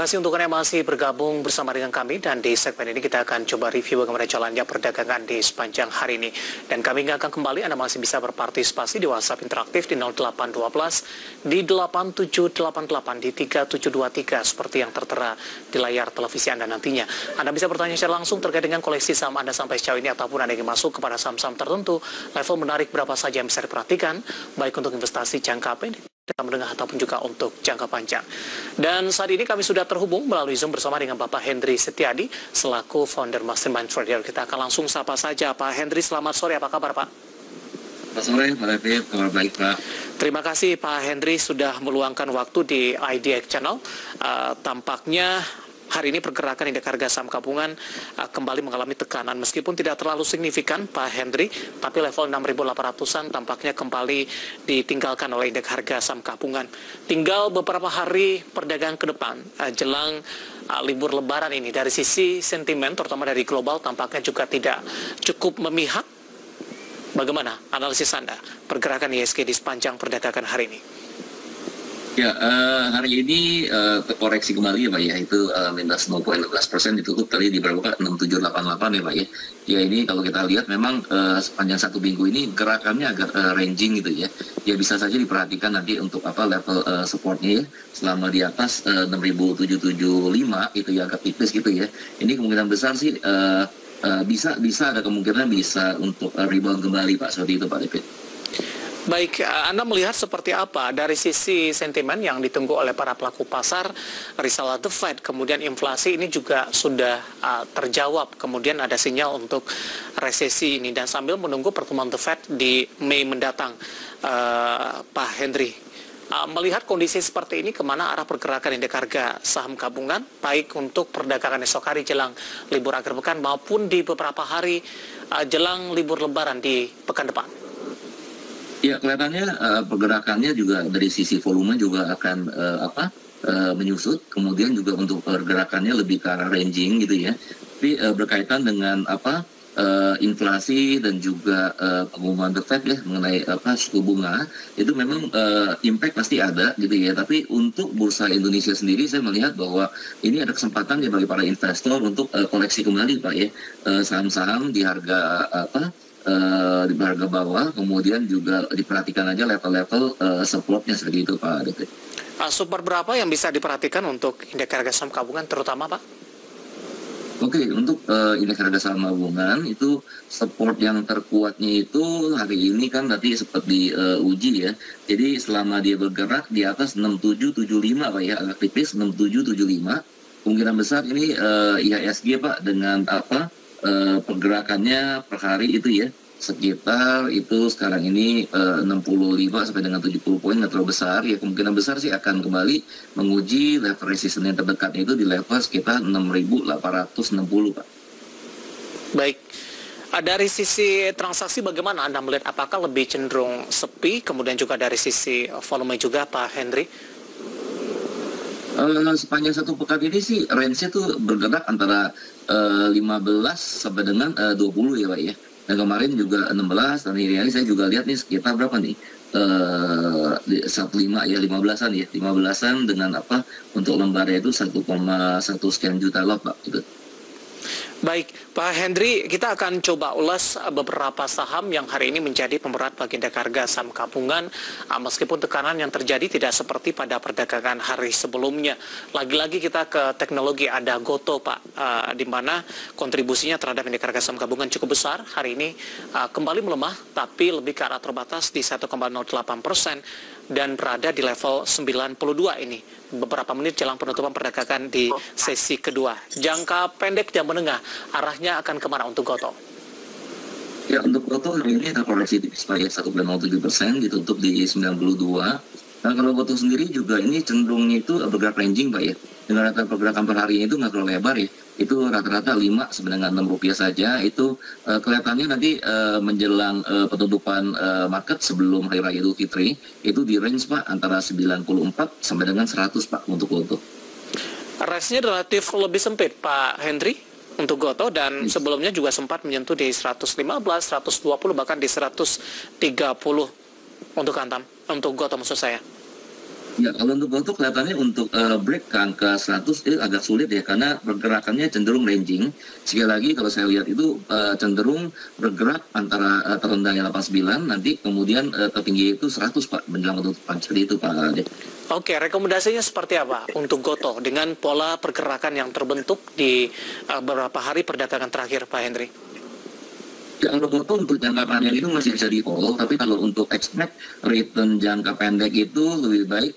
kasih untuk Anda masih bergabung bersama dengan kami, dan di segmen ini kita akan coba review bagaimana jalannya perdagangan di sepanjang hari ini. Dan kami akan kembali, Anda masih bisa berpartisipasi di WhatsApp interaktif di 0812 di 8788 di 3723 seperti yang tertera di layar televisi Anda nantinya. Anda bisa bertanya secara langsung terkait dengan koleksi saham Anda sampai sejauh ini, ataupun Anda ingin masuk kepada saham-saham tertentu, level menarik berapa saja yang bisa diperhatikan, baik untuk investasi jangka pendek, jangka menengah, ataupun juga untuk jangka panjang. Dan saat ini kami sudah terhubung melalui Zoom bersama dengan Bapak Hendry Setiadi selaku founder Mastermind Trader. Kita akan langsung sapa saja Pak Hendry. Selamat sore, apa kabar Pak? Selamat sore Pak David, kabar baik Pak. Terima kasih Pak Hendry sudah meluangkan waktu di IDX Channel. Tampaknya hari ini pergerakan indeks harga saham gabungan kembali mengalami tekanan, meskipun tidak terlalu signifikan Pak Hendry, tapi level 6.800-an tampaknya kembali ditinggalkan oleh indeks harga saham gabungan. Tinggal beberapa hari perdagangan ke depan jelang libur lebaran ini, dari sisi sentimen terutama dari global tampaknya juga tidak cukup memihak. Bagaimana analisis Anda pergerakan IHSG di sepanjang perdagangan hari ini? Ya, hari ini terkoreksi kembali ya Pak ya, itu minus 0,16%, ditutup tadi di berapa Pak? 6788 ya Pak ya. Ya ini kalau kita lihat memang sepanjang satu minggu ini gerakannya agak ranging gitu ya. Ya bisa saja diperhatikan nanti untuk apa level supportnya ya, selama di atas 6775 itu ya agak tipis gitu ya. Ini kemungkinan besar sih bisa ada kemungkinan bisa untuk rebound kembali Pak, seperti itu Pak David. Baik, Anda melihat seperti apa dari sisi sentimen yang ditunggu oleh para pelaku pasar, risalah The Fed, kemudian inflasi ini juga sudah terjawab, kemudian ada sinyal untuk resesi ini, dan sambil menunggu pertemuan The Fed di Mei mendatang, Pak Hendry, melihat kondisi seperti ini, kemana arah pergerakan indeks harga saham gabungan, baik untuk perdagangan esok hari jelang libur akhir pekan maupun di beberapa hari jelang libur lebaran di pekan depan? Ya, kelihatannya pergerakannya juga dari sisi volume juga akan menyusut, kemudian juga untuk pergerakannya lebih ke arah ranging gitu ya. Tapi berkaitan dengan inflasi dan juga pengumuman The Fed ya mengenai suku bunga, itu memang impact pasti ada gitu ya. Tapi untuk bursa Indonesia sendiri saya melihat bahwa ini ada kesempatan ya bagi para investor untuk koleksi kembali Pak ya, saham-saham di harga di harga bawah, kemudian juga diperhatikan aja level-level supportnya seperti itu Pak David. Support berapa yang bisa diperhatikan untuk indeks harga saham gabungan terutama Pak? Oke, untuk indeks harga saham gabungan itu support yang terkuatnya itu hari ini kan tadi sempat diuji ya. Jadi selama dia bergerak di atas 6775 Pak ya, agak tipis 6775. Kemungkinan besar ini IHSG Pak dengan pergerakannya per hari itu ya sekitar itu sekarang ini 65 sampai dengan 70 poin, nggak terlalu besar ya. Kemungkinan besar sih akan kembali menguji level resistance yang terdekatnya itu di level sekitar 6.860 Pak. Baik, dari sisi transaksi bagaimana Anda melihat, apakah lebih cenderung sepi, kemudian juga dari sisi volume juga Pak Hendry? Sepanjang satu pekan ini sih range-nya tuh bergerak antara 15 sampai dengan 20 ya Pak ya. Dan kemarin juga 16, dan ini saya juga lihat nih sekitar berapa nih? 15 ya, 15-an ya. 15-an dengan untuk lembarnya itu 1,1 sekian juta lot Pak gitu. Baik, Pak Hendry, kita akan coba ulas beberapa saham yang hari ini menjadi pemberat bagi indeks harga saham gabungan, meskipun tekanan yang terjadi tidak seperti pada perdagangan hari sebelumnya. Lagi-lagi kita ke teknologi, ada Goto Pak, di mana kontribusinya terhadap indeks harga saham gabungan cukup besar. Hari ini kembali melemah, tapi lebih ke arah terbatas di 1,08% dan berada di level 92 ini, beberapa menit jelang penutupan perdagangan di sesi kedua. Jangka pendek dan menengah, arahnya akan kemana untuk Goto? Ya, untuk Goto hari ini ada koreksi tipis Pak ya, 1,07%, ditutup di 92. Nah, kalau Goto sendiri juga ini cenderungnya itu bergerak ranging Pak ya. Dengan rata pergerakan per harinya itu nggak terlalu lebar ya. Itu rata-rata 5 sampai dengan 6 rupiah saja. Itu kelihatannya nanti menjelang penutupan market sebelum Hari Raya Idul Fitri, itu di range Pak antara 94 sampai dengan 100 Pak untuk Goto. Range-nya relatif lebih sempit Pak Hendry untuk Goto, dan sebelumnya juga sempat menyentuh di 115, 120, bahkan di 130 untuk Antam, untuk Goto maksud saya. Ya, kalau untuk goto kelihatannya untuk break ke angka 100 itu agak sulit ya, karena pergerakannya cenderung ranging. Sekali lagi kalau saya lihat itu cenderung bergerak antara terendahnya 89, nanti kemudian tertinggi itu 100 Pak, menjelang penutupan. Seperti itu Pak Ade. Oke, rekomendasinya seperti apa untuk goto dengan pola pergerakan yang terbentuk di beberapa hari perdagangan terakhir, Pak Henry? Ya, kalau goto untuk jangka panjang itu masih bisa di hold, tapi kalau untuk expect return jangka pendek itu lebih baik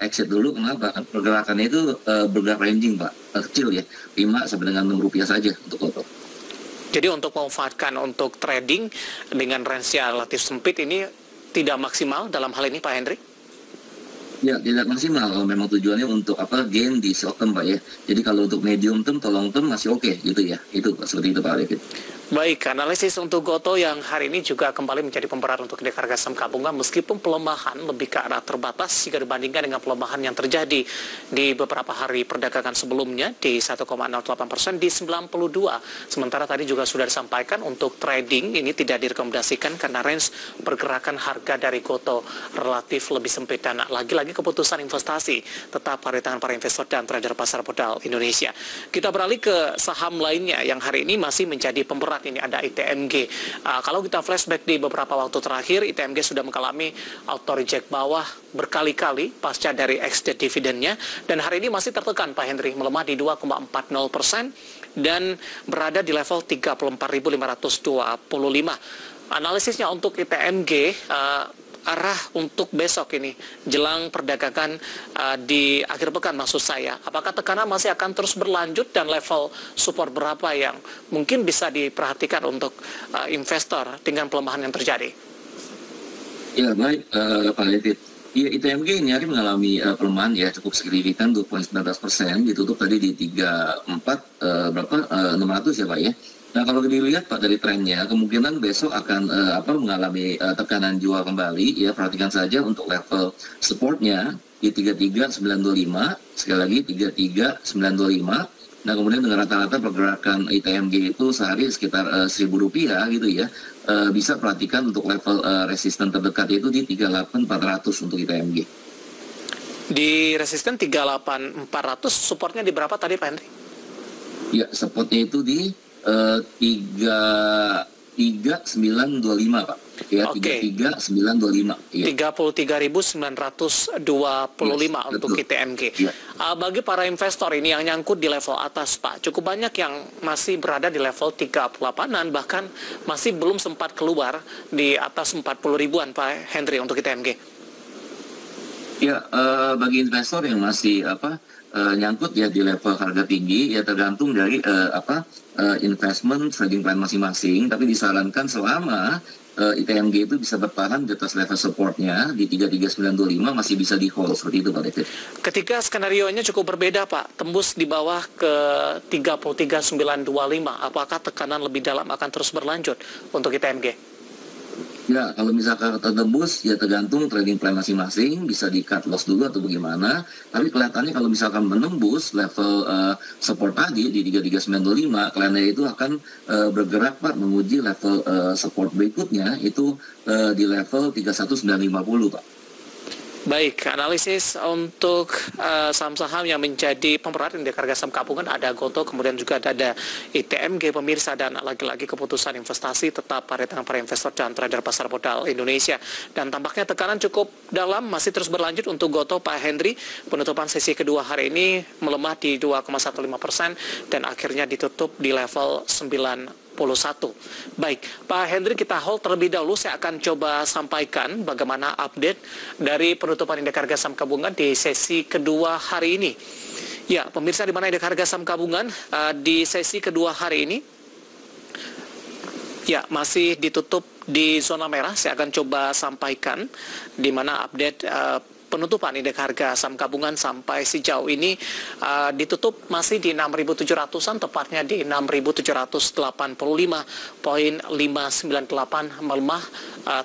exit dulu. Kenapa? Pergerakannya itu bergerak ranging Pak, kecil ya, 5 sampai dengan 6 rupiah saja untuk goto. Jadi untuk memanfaatkan untuk trading dengan range yang relatif sempit ini tidak maksimal dalam hal ini Pak Henry? Ya, tidak maksimal kalau memang tujuannya untuk gain di short term Pak ya. Jadi kalau untuk medium term atau long term masih oke gitu ya. Itu Pak, seperti itu Pak David. Baik, analisis untuk goto yang hari ini juga kembali menjadi pemberat untuk indeks harga saham gabungan meskipun pelemahan lebih ke arah terbatas jika dibandingkan dengan pelemahan yang terjadi di beberapa hari perdagangan sebelumnya di 1,08% di 92. Sementara tadi juga sudah disampaikan untuk trading ini tidak direkomendasikan karena range pergerakan harga dari goto relatif lebih sempit dan lagi-lagi keputusan investasi tetap pada tangan para investor dan trader pasar modal Indonesia. Kita beralih ke saham lainnya yang hari ini masih menjadi pemberat. Ini ada ITMG. Kalau kita flashback di beberapa waktu terakhir, ITMG sudah mengalami auto reject bawah berkali-kali pasca dari ex-date dividennya, dan hari ini masih tertekan Pak Henry, melemah di 2,40% dan berada di level 34.525. Analisisnya untuk ITMG, arah untuk besok ini jelang perdagangan di akhir pekan maksud saya, apakah tekanan masih akan terus berlanjut dan level support berapa yang mungkin bisa diperhatikan untuk investor dengan pelemahan yang terjadi? Ya baik Pak David. Ya, ITMG ini hari mengalami pelemahan ya cukup signifikan 2,19%, ditutup tadi di 34 600 ya Pak ya. Nah kalau dilihat Pak dari trennya, kemungkinan besok akan mengalami tekanan jual kembali ya. Perhatikan saja untuk level supportnya di 33.925, sekali lagi 33.925. Nah kemudian dengan rata-rata pergerakan ITMG itu sehari sekitar Rp1.000 gitu ya. Bisa perhatikan untuk level resisten terdekat itu di 38.400 untuk ITMG. Di resisten 38.400, supportnya di berapa tadi Pak Henry? Ya, supportnya itu di 3925 Pak. Ya, Oke. 3925. Ya. 33.925 untuk ITMG. Ya. Bagi para investor ini yang nyangkut di level atas Pak, cukup banyak yang masih berada di level 38-an, bahkan masih belum sempat keluar di atas 40 ribuan Pak Henry untuk ITMG. Ya, bagi investor yang masih nyangkut ya di level harga tinggi ya tergantung dari investment trading plan masing-masing, tapi disarankan selama ITMG itu bisa bertahan di atas level supportnya di 33.925 masih bisa di hold seperti itu Pak David. Ketika skenario-nya cukup berbeda Pak, tembus di bawah ke 33.925, apakah tekanan lebih dalam akan terus berlanjut untuk ITMG? Ya, kalau misalkan tertembus, ya tergantung trading plan masing-masing, bisa di cut loss dulu atau bagaimana. Tapi kelihatannya kalau misalkan menembus level support tadi di 33.925, kelihatannya itu akan bergerak Pak menguji level support berikutnya itu di level 31.950 Pak. Baik, analisis untuk saham-saham yang menjadi pemberat indeks harga saham gabungan ada Goto, kemudian juga ada ITMG pemirsa, dan lagi-lagi keputusan investasi tetap pada tangan para investor dan trader pasar modal Indonesia. Dan tampaknya tekanan cukup dalam masih terus berlanjut untuk Goto Pak Henry. Penutupan sesi kedua hari ini melemah di 2,15% dan akhirnya ditutup di level 91. Baik, Pak Henry, kita hold terlebih dahulu. Saya akan coba sampaikan bagaimana update dari penutupan indeks harga saham gabungan di sesi kedua hari ini. Ya, pemirsa, di mana indeks harga saham gabungan di sesi kedua hari ini? Ya, masih ditutup di zona merah. Saya akan coba sampaikan di mana update penutupan indeks harga saham gabungan sampai sejauh ini ditutup masih di 6.700-an, tepatnya di 6.785.598, melemah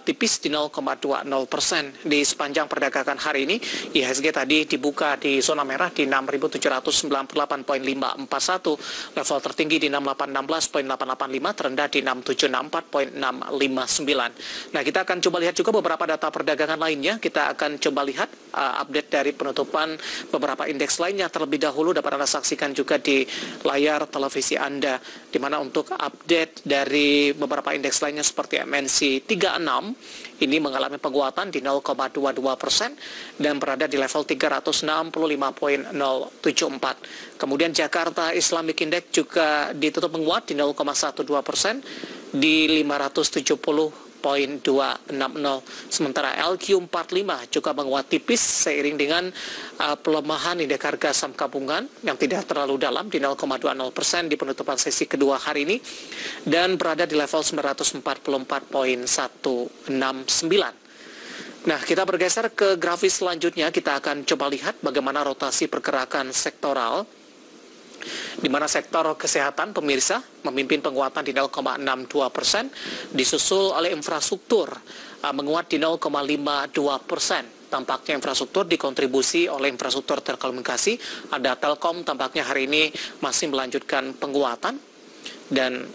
tipis di 0,20%. Di sepanjang perdagangan hari ini, IHSG tadi dibuka di zona merah di 6.798.541, level tertinggi di 6.816.885, terendah di 6.764.659. Nah, kita akan coba lihat juga beberapa data perdagangan lainnya. Kita akan coba lihat update dari penutupan beberapa indeks lainnya terlebih dahulu, dapat Anda saksikan juga di layar televisi Anda, di mana untuk update dari beberapa indeks lainnya seperti MNC 36 ini mengalami penguatan di 0,22% dan berada di level 365.074. Kemudian Jakarta Islamic Index juga ditutup menguat di 0,12% di 570.260. Sementara LQ45 juga menguat tipis seiring dengan pelemahan indeks harga saham gabungan yang tidak terlalu dalam di 0,20% di penutupan sesi kedua hari ini dan berada di level 944.169. Nah, kita bergeser ke grafis selanjutnya. Kita akan coba lihat bagaimana rotasi pergerakan sektoral, di mana sektor kesehatan pemirsa memimpin penguatan di 0,62%, disusul oleh infrastruktur menguat di 0,52%. Tampaknya infrastruktur dikontribusi oleh infrastruktur telekomunikasi. Ada Telkom tampaknya hari ini masih melanjutkan penguatan dan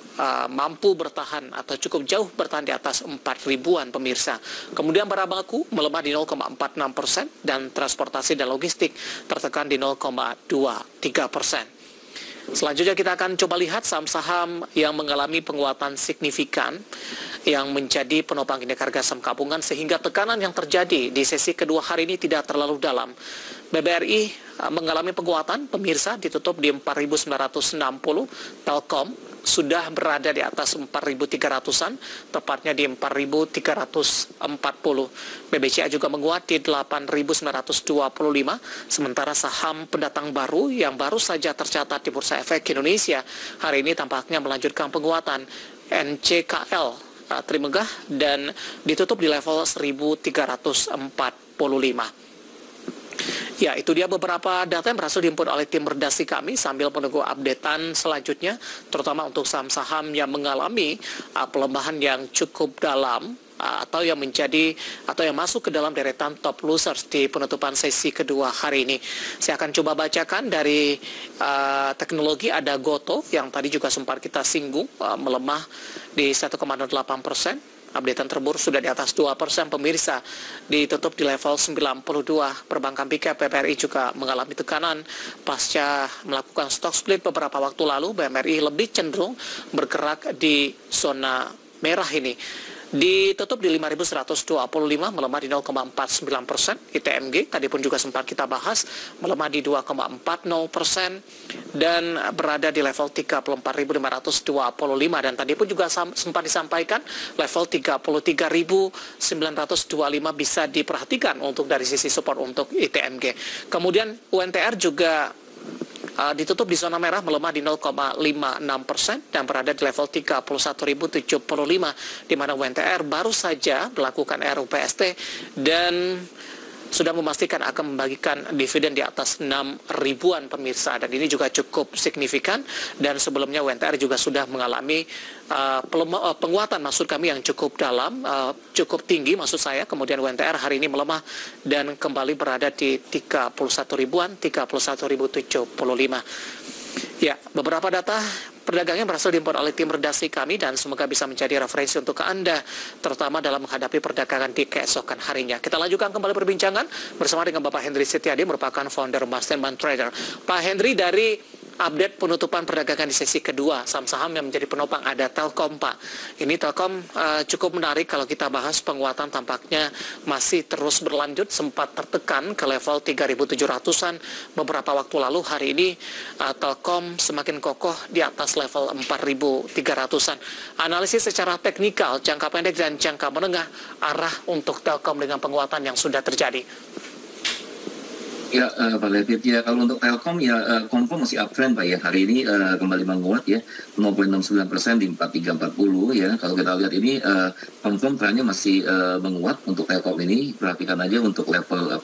mampu bertahan atau cukup jauh bertahan di atas 4.000-an pemirsa. Kemudian barang baku melemah di 0,46% dan transportasi dan logistik tertekan di 0,23%. Selanjutnya kita akan coba lihat saham-saham yang mengalami penguatan signifikan yang menjadi penopang indeks harga saham gabungan sehingga tekanan yang terjadi di sesi kedua hari ini tidak terlalu dalam. BBRI mengalami penguatan, pemirsa ditutup di 4.960, Telkom sudah berada di atas 4.300-an, tepatnya di 4.340. BBCA juga menguat di 8.925, sementara saham pendatang baru yang baru saja tercatat di Bursa Efek Indonesia hari ini tampaknya melanjutkan penguatan. NCKL Trimegah dan ditutup di level 1.345. Ya, itu dia beberapa data yang berhasil dihimpun oleh tim redaksi kami sambil menunggu updatean selanjutnya, terutama untuk saham-saham yang mengalami pelemahan yang cukup dalam atau yang menjadi atau yang masuk ke dalam deretan top losers di penutupan sesi kedua hari ini. Saya akan coba bacakan dari teknologi. Ada Goto yang tadi juga sempat kita singgung, melemah di 1,08%. Updatean terbaru sudah di atas 2% pemirsa, ditutup di level 92. Perbankan BCA BBRI juga mengalami tekanan pasca melakukan stock split beberapa waktu lalu. BMRI lebih cenderung bergerak di zona merah ini. Ditutup di 5.125, melemah di 0,49%. ITMG tadi pun juga sempat kita bahas, melemah di 2,40% dan berada di level 34.525. Dan tadi pun juga sempat disampaikan level 33.925 bisa diperhatikan untuk dari sisi support untuk ITMG. Kemudian UNTR juga ditutup di zona merah, melemah di 0,56% dan berada di level 31.075, di mana UNTR baru saja melakukan RUPST dan sudah memastikan akan membagikan dividen di atas 6.000-an pemirsa, dan ini juga cukup signifikan. Dan sebelumnya UNTR juga sudah mengalami penguatan, maksud kami, yang cukup dalam, cukup tinggi maksud saya. Kemudian UNTR hari ini melemah dan kembali berada di 31.000-an, 31.075. Ya, beberapa data perdagangan berhasil diimpor oleh tim redaksi kami dan semoga bisa menjadi referensi untuk Anda, terutama dalam menghadapi perdagangan di keesokan harinya. Kita lanjutkan kembali perbincangan bersama dengan Bapak Hendry Setiadi, merupakan founder Mastermind Trader. Pak Hendry, dari update penutupan perdagangan di sesi kedua, saham-saham yang menjadi penopang ada Telkom, Pak. Ini Telkom cukup menarik kalau kita bahas. Penguatan tampaknya masih terus berlanjut, sempat tertekan ke level 3.700-an beberapa waktu lalu. Hari ini Telkom semakin kokoh di atas level 4.300-an. Analisis secara teknikal, jangka pendek dan jangka menengah, arah untuk Telkom dengan penguatan yang sudah terjadi. Ya, Pak David, ya kalau untuk Telkom ya confirm masih uptrend Pak ya. Hari ini kembali menguat ya, 0,69% di 4340 ya. Kalau kita lihat ini confirm trennya masih menguat untuk Telkom ini. Perhatikan aja untuk level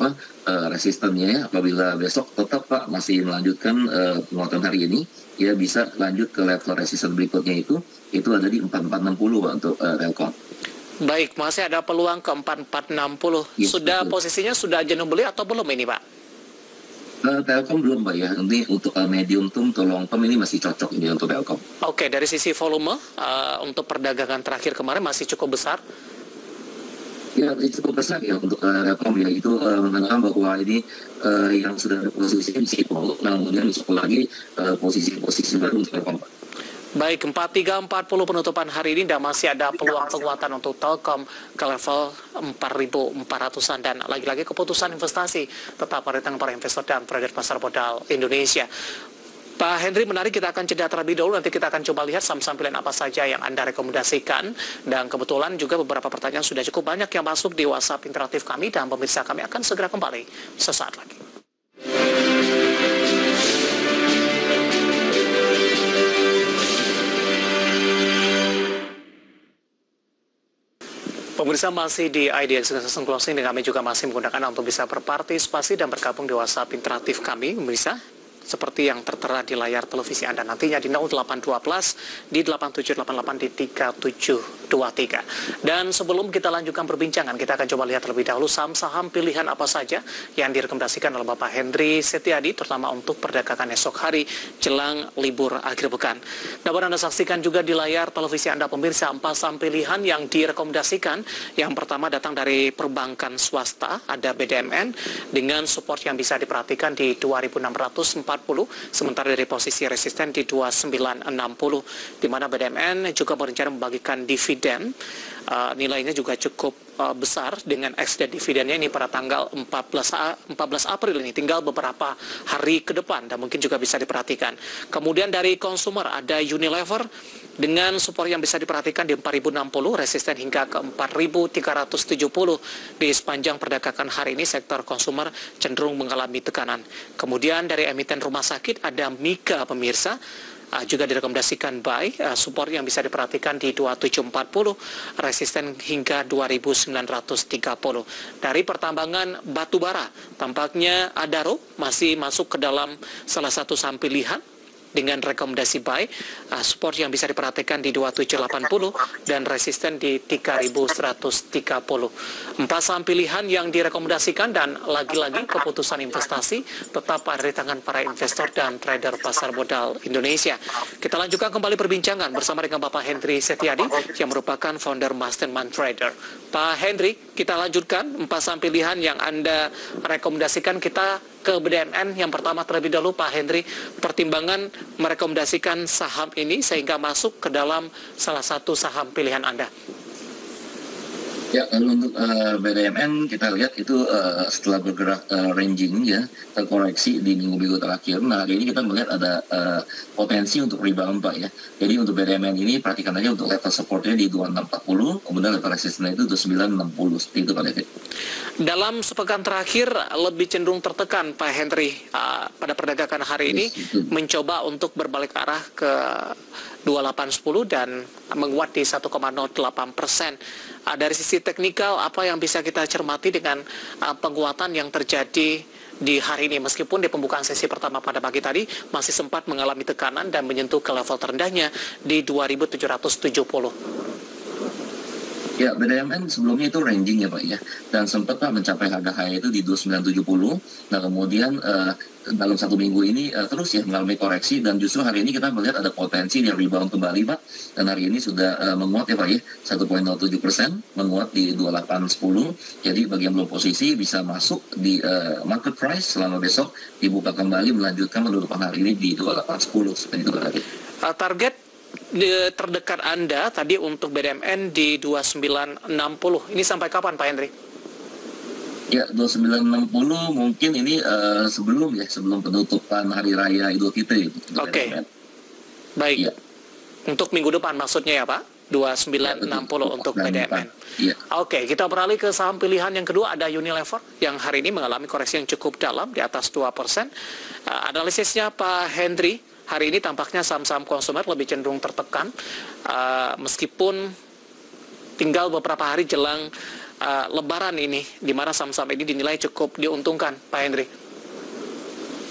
resistennya ya. Apabila besok tetap Pak masih melanjutkan penguatan hari ini, ya bisa lanjut ke level resisten berikutnya itu ada di 4460 Pak untuk Telkom. Baik, masih ada peluang ke 4460. Yes, sudah betul. Posisinya sudah jenuh beli atau belum ini Pak? Telkom belum Pak ya, nanti untuk medium term atau long term ini masih cocok ini untuk Telkom. Oke, dari sisi volume untuk perdagangan terakhir kemarin masih cukup besar? Ya, cukup besar ya untuk Rekom ya, itu mengatakan bahwa ini yang sudah ada posisi di situ, nah kemudian masuk lagi posisi baru untuk Rekom. Baik, 4340 penutupan hari ini dan masih ada peluang penguatan untuk Telkom ke level 4.400-an, dan lagi-lagi keputusan investasi tetap pada tangan para investor dan trader pasar modal Indonesia. Pak Henry, menarik, kita akan jeda terlebih dahulu, nanti kita akan coba lihat saham-saham pilihan apa saja yang Anda rekomendasikan, dan kebetulan juga beberapa pertanyaan sudah cukup banyak yang masuk di WhatsApp interaktif kami, dan pemirsa kami akan segera kembali sesaat lagi. Pemirsa masih di IDX Season Closing, dan kami juga masih menggunakan untuk bisa berpartisipasi dan bergabung di WhatsApp interaktif kami, pemirsa. Seperti yang tertera di layar televisi Anda nantinya di 0812 di 8788 di 3723. Dan sebelum kita lanjutkan perbincangan, kita akan coba lihat terlebih dahulu saham-saham pilihan apa saja yang direkomendasikan oleh Bapak Henry Setiadi, terutama untuk perdagangan esok hari jelang libur akhir pekan. Dapat Anda saksikan juga di layar televisi Anda, pemirsa, 4 saham pilihan yang direkomendasikan. Yang pertama datang dari perbankan swasta, ada BDMN dengan support yang bisa diperhatikan di 2640, sementara dari posisi resisten di 2960, di mana BDMN juga berencana membagikan dividen, nilainya juga cukup besar dengan ex dividennya ini pada tanggal 14 April ini, tinggal beberapa hari ke depan, dan mungkin juga bisa diperhatikan. Kemudian dari consumer ada Unilever dengan support yang bisa diperhatikan di 4060, resisten hingga ke 4370. Di sepanjang perdagangan hari ini sektor consumer cenderung mengalami tekanan. Kemudian dari emiten rumah sakit ada Mika, pemirsa, juga direkomendasikan buy, support yang bisa diperhatikan di 2740, resisten hingga 2930. Dari pertambangan batubara, tampaknya Adaro masih masuk ke dalam salah satu saham pilihan dengan rekomendasi buy, support yang bisa diperhatikan di 2780 dan resisten di 3130. 4 saham pilihan yang direkomendasikan, dan lagi-lagi keputusan investasi tetap ada di tangan para investor dan trader pasar modal Indonesia. Kita lanjutkan kembali perbincangan bersama dengan Bapak Henry Setiadi yang merupakan founder Mastermind Trader. Pak Henry, kita lanjutkan 4 saham pilihan yang Anda rekomendasikan. Kita ke BDMN yang pertama terlebih dahulu, Pak Henry. Pertimbangan merekomendasikan saham ini sehingga masuk ke dalam salah satu saham pilihan Anda. Ya, kalau untuk BDMN kita lihat itu setelah bergerak ranging ya, terkoreksi di minggu-minggu terakhir. Nah, hari ini kita melihat ada potensi untuk rebound, Pak ya. Jadi untuk BDMN ini perhatikan aja untuk level supportnya di 2640, kemudian level resistennya itu 2960, seperti itu Pak David. Dalam sepekan terakhir lebih cenderung tertekan Pak Henry pada perdagangan hari ini, mencoba untuk berbalik arah ke 2810 dan menguat di 1,08%. Dari sisi teknikal, apa yang bisa kita cermati dengan penguatan yang terjadi di hari ini, meskipun di pembukaan sesi pertama pada pagi tadi masih sempat mengalami tekanan dan menyentuh ke level terendahnya di 2770. Ya, BDMN sebelumnya itu ranging ya Pak ya, dan sempat Pak mencapai harga high itu di 2970. Nah kemudian dalam 1 minggu ini terus ya mengalami koreksi, dan justru hari ini kita melihat ada potensi yang rebound kembali Pak, dan hari ini sudah menguat ya Pak ya, 1,07%, menguat di 2810. Jadi bagi yang belum posisi bisa masuk di market price selama besok dibuka kembali, melanjutkan penutupan hari ini di 2810 seperti itu Pak. Target terdekat Anda tadi untuk BDMN di 2960. Ini sampai kapan Pak Henry? Ya, 2960 mungkin ini sebelum penutupan hari raya Idul Fitri. Oke. Baik. Ya. Untuk minggu depan maksudnya ya Pak? 2960 ya, untuk BDMN. Ya. Oke, kita beralih ke saham pilihan yang kedua, ada Unilever yang hari ini mengalami koreksi yang cukup dalam di atas 2%. Analisisnya Pak Henry, hari ini tampaknya saham-saham konsumer lebih cenderung tertekan, meskipun tinggal beberapa hari jelang Lebaran ini, di mana saham-saham ini dinilai cukup diuntungkan, Pak Henry.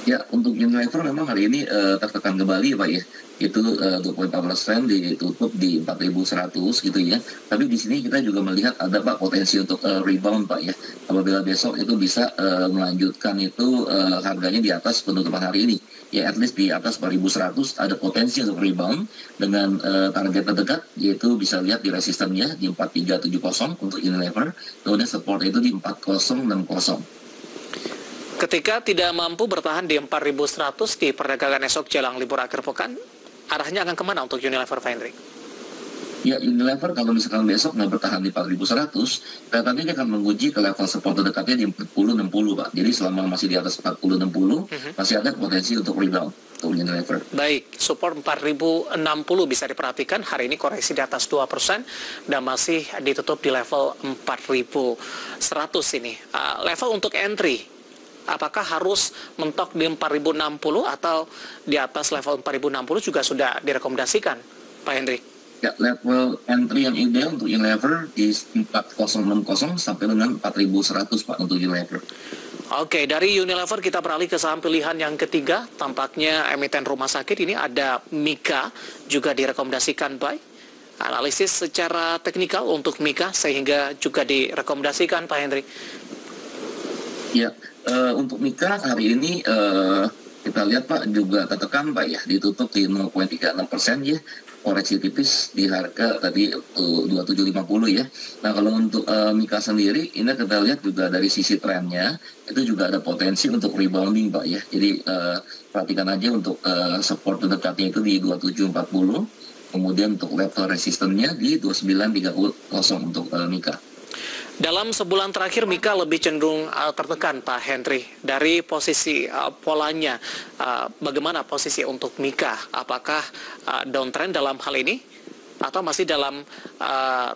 Ya, untuk Unilever memang hari ini tertekan kembali Pak ya. Itu 2,4% ditutup di 4.100 gitu ya. Tapi di sini kita juga melihat ada Pak potensi untuk rebound Pak ya. Apabila besok itu bisa melanjutkan itu harganya di atas penutupan hari ini. Ya at least di atas 4.100 ada potensi untuk rebound dengan target terdekat yaitu bisa lihat di resistennya di 4.370 untuk Unilever. Kemudian support itu di 4.060. Ketika tidak mampu bertahan di 4.100 di perdagangan esok jelang libur akhir pekan, arahnya akan kemana untuk Unilever, Pak Hendri? Ya, Unilever kalau misalkan besok nggak bertahan di 4.100, kelihatannya dia akan menguji ke level support terdekatnya di 40.60, Pak. Jadi selama masih di atas 40.60, masih ada potensi untuk rebound untuk Unilever. Baik, support 4.060 bisa diperhatikan. Hari ini koreksi di atas 2% dan masih ditutup di level 4.100 ini. Level untuk entry, apakah harus mentok di 4.060 atau di atas level 4.060 juga sudah direkomendasikan, Pak Hendri? Ya, level entry yang ideal untuk Unilever di 4.060 sampai dengan 4.100 Pak untuk Unilever. Oke, dari Unilever kita beralih ke saham pilihan yang ketiga. Tampaknya emiten rumah sakit ini ada Mika, juga direkomendasikan buy. Analisis secara teknikal untuk Mika sehingga juga direkomendasikan, Pak Hendri. Ya, untuk Mika hari ini kita lihat Pak juga tertekan Pak ya, ditutup di 0,36% ya, koreksi tipis di harga tadi 2750 ya. Nah kalau untuk Mika sendiri ini kita lihat juga dari sisi trennya itu juga ada potensi untuk rebounding Pak ya. Jadi perhatikan aja untuk support terdekatnya itu di 2740, kemudian untuk level resistennya di 2930 untuk Mika. Dalam sebulan terakhir Mika lebih cenderung tertekan, Pak Hendri. Dari posisi polanya, bagaimana posisi untuk Mika? Apakah downtrend dalam hal ini? Atau masih dalam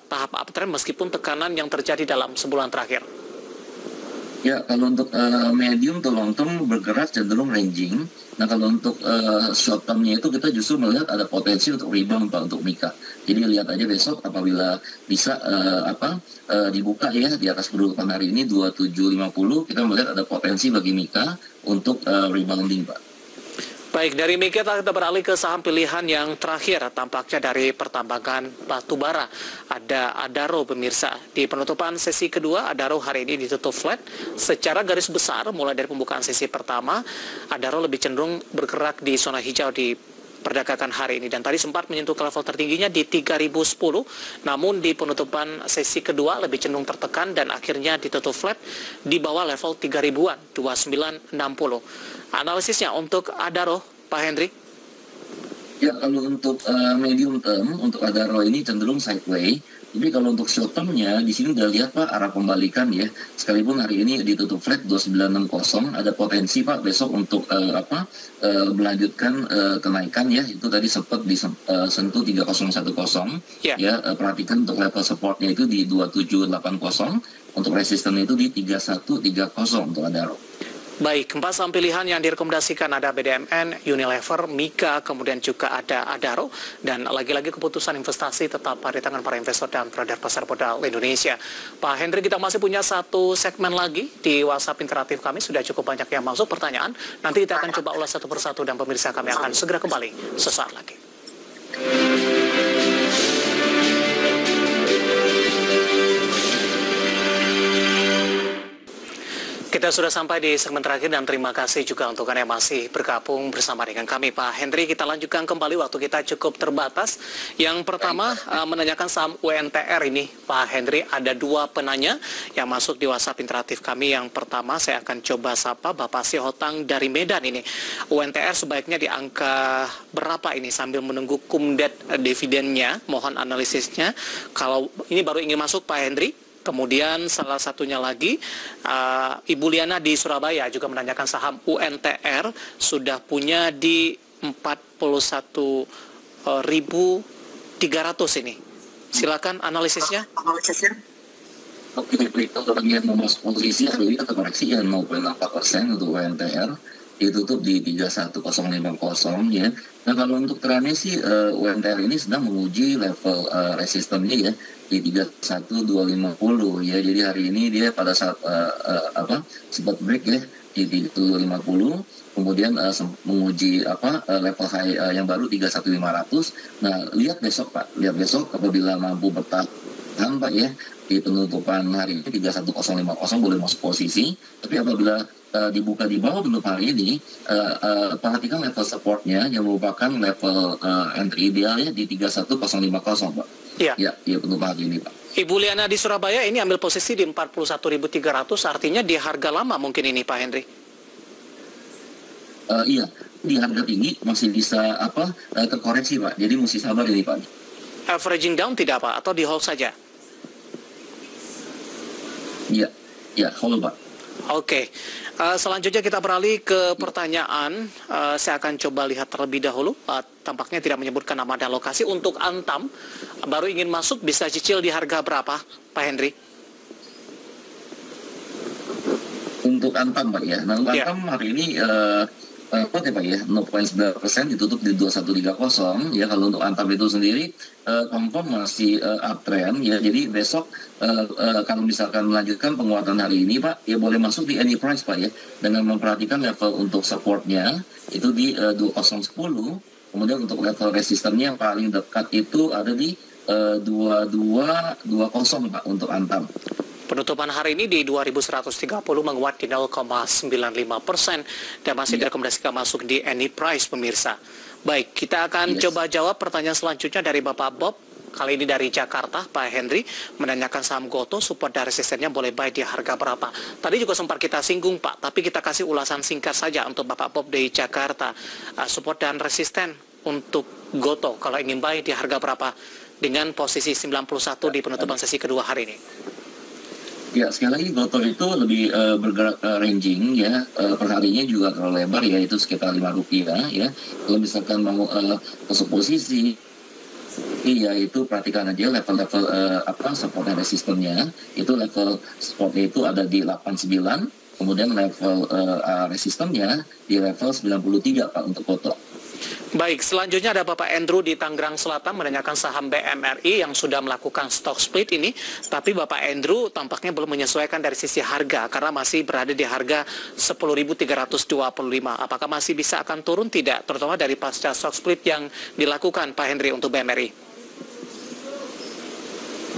tahap uptrend meskipun tekanan yang terjadi dalam sebulan terakhir? Ya, kalau untuk medium to long term bergerak cenderung ranging. Nah, kalau untuk short termnya itu kita justru melihat ada potensi untuk rebound Pak untuk Mika. Jadi lihat aja besok apabila bisa dibuka ya di atas penutupan hari ini 2750, kita melihat ada potensi bagi Mika untuk rebounding Pak. Baik, dari Mika kita beralih ke saham pilihan yang terakhir, tampaknya dari pertambangan batubara. Ada Adaro pemirsa. Di penutupan sesi kedua, Adaro hari ini ditutup flat. Secara garis besar, mulai dari pembukaan sesi pertama, Adaro lebih cenderung bergerak di zona hijau di perdagangan hari ini. Dan tadi sempat menyentuh ke level tertingginya di 3010, namun di penutupan sesi kedua lebih cenderung tertekan dan akhirnya ditutup flat di bawah level 3000-an, 2960. Analisisnya untuk Adaro, Pak Hendri? Ya, kalau untuk medium term, untuk Adaro ini cenderung sideways. Tapi kalau untuk short termnya, di sini udah lihat Pak arah pembalikan ya. Sekalipun hari ini ditutup flat 2960, ada potensi Pak besok untuk melanjutkan kenaikan ya. Itu tadi sempat disentuh 3010. Ya, perhatikan untuk level supportnya itu di 2780, untuk resistennya itu di 3130 untuk Adaro. Baik, 4 saham pilihan yang direkomendasikan ada BDMN, Unilever, Mika, kemudian juga ada Adaro, dan lagi-lagi keputusan investasi tetap pada tangan para investor dan trader pasar modal Indonesia. Pak Hendri, kita masih punya satu segmen lagi di WhatsApp interaktif kami, sudah cukup banyak yang masuk pertanyaan. Nanti kita akan coba ulas satu persatu dan pemirsa kami akan segera kembali sesaat lagi. Kita sudah sampai di segmen terakhir dan terima kasih juga untuk Anda yang masih bergabung bersama dengan kami, Pak Hendri. Kita lanjutkan kembali, waktu kita cukup terbatas. Yang pertama menanyakan saham UNTR ini, Pak Hendri. Ada dua penanya yang masuk di WhatsApp interaktif kami. Yang pertama saya akan coba sapa Bapak Sihotang dari Medan ini. UNTR sebaiknya di angka berapa ini sambil menunggu kumdet dividennya? Mohon analisisnya. Kalau ini baru ingin masuk, Pak Hendri. Kemudian salah satunya lagi, Ibu Liana di Surabaya juga menanyakan saham UNTR sudah punya di 41.300 ini. Silakan analisisnya. Oke, kalau bagian memasuk posisi hari ini atau koreksi ya 0,4% untuk UNTR, ditutup di 31050 ya. Nah kalau untuk trennya sih UNTR ini sedang menguji level resistennya ya di 31250 ya. Jadi hari ini dia pada saat sempat break ya di di 3050, kemudian menguji level high yang baru 31500. Nah, lihat besok Pak, apabila mampu bertahan Pak ya di penutupan hari ini 31050 boleh masuk posisi. Tapi apabila dibuka di bawah penutup hari ini, perhatikan level supportnya yang merupakan level entry ideal ya di 31050 Pak. Iya. Ya penutup hari ini Pak. Ibu Liana di Surabaya ini ambil posisi di 41.300, artinya di harga lama mungkin ini Pak Henry. Iya, di harga tinggi masih bisa terkoreksi Pak. Jadi mesti sabar ini Pak. Averaging down tidak Pak, atau di hold saja? Iya, hold Pak. Oke, selanjutnya kita beralih ke pertanyaan. Saya akan coba lihat terlebih dahulu. Tampaknya tidak menyebutkan nama dan lokasi. Untuk Antam, baru ingin masuk, bisa cicil di harga berapa, Pak Henry? Untuk Antam Pak ya. Nah, untuk Antam hari ini Pak ya, 0,9% ditutup di 2130 ya. Kalau untuk Antam itu sendiri confirm masih uptrend ya. Jadi besok kalau misalkan melanjutkan penguatan hari ini Pak, ya boleh masuk di any price Pak ya, dengan memperhatikan level untuk supportnya itu di 2010. Kemudian untuk level resistennya yang paling dekat itu ada di 2220 Pak untuk Antam. Penutupan hari ini di 2130 menguat di 0,95% dan masih direkomendasikan masuk di any price pemirsa. Baik, kita akan coba jawab pertanyaan selanjutnya dari Bapak Bob. Kali ini dari Jakarta, Pak Henry menanyakan saham Goto, support dan resistennya boleh buy di harga berapa. Tadi juga sempat kita singgung Pak, tapi kita kasih ulasan singkat saja untuk Bapak Bob dari Jakarta. Support dan resisten untuk Goto kalau ingin buy di harga berapa dengan posisi 91 di penutupan sesi kedua hari ini. Ya, sekali lagi Goto itu lebih bergerak ranging ya, perharinya juga terlalu lebar ya, itu sekitar Rp5 ya. Kalau misalkan mau masuk posisi, ya itu perhatikan aja level-level support dan resistennya. Itu level supportnya itu ada di 89, kemudian level resistennya di level 93 Pak untuk Goto. Baik, selanjutnya ada Bapak Andrew di Tangerang Selatan menanyakan saham BMRI yang sudah melakukan stock split ini, tapi Bapak Andrew tampaknya belum menyesuaikan dari sisi harga karena masih berada di harga 10.325. Apakah masih bisa akan turun tidak, terutama dari pasca stock split yang dilakukan Pak Henry untuk BMRI?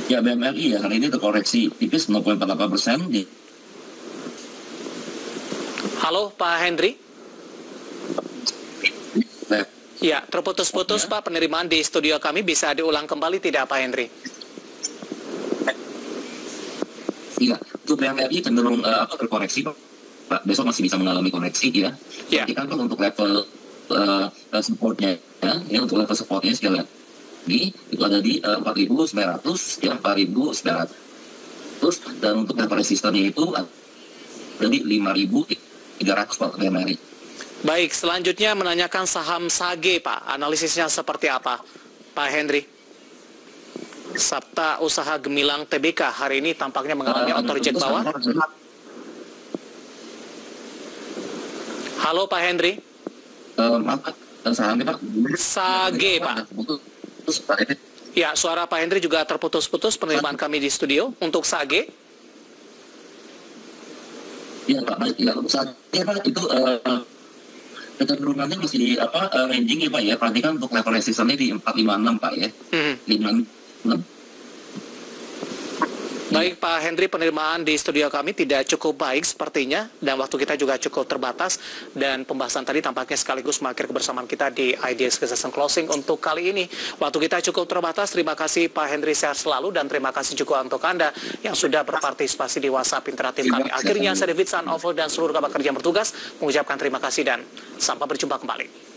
Ya, BMRI ya hari ini terkoreksi tipis 0,48%. Halo Pak Henry. Ya, terputus-putus Pak, penerimaan di studio kami bisa diulang kembali tidak Pak Henry? Iya, untuk BMRI cenderung terkoreksi Pak. Besok masih bisa mengalami koreksi ya. Kita kan untuk level supportnya ya, untuk level supportnya sekali lagi itu ada di 4.900 ya, 4.900, dan untuk level resistennya itu ada di 5.300 Pak BMRI. Baik, selanjutnya menanyakan saham Sage, Pak. Analisisnya seperti apa, Pak Henry? Sabta Usaha Gemilang Tbk hari ini tampaknya mengalami auto reject bawah. Halo, Pak Henry. Sahamnya Pak. Sage, Pak. Ya, suara Pak Henry juga terputus-putus penerimaan kami di studio. Untuk Sage? Iya, Pak. Ya, untuk Sage, Pak, itu kecenderungannya masih di ranging ya Pak ya. Perhatikan untuk level resistennya di 456 Pak ya. 56. Baik Pak Henry, penerimaan di studio kami tidak cukup baik sepertinya, dan waktu kita juga cukup terbatas, dan pembahasan tadi tampaknya sekaligus mengakhiri kebersamaan kita di IDX Session Closing untuk kali ini. Waktu kita cukup terbatas. Terima kasih Pak Henry, sehat selalu, dan terima kasih juga untuk Anda yang sudah berpartisipasi di WhatsApp interaktif kami. Akhirnya saya David San Oval dan seluruh kabar kerja bertugas mengucapkan terima kasih dan sampai berjumpa kembali.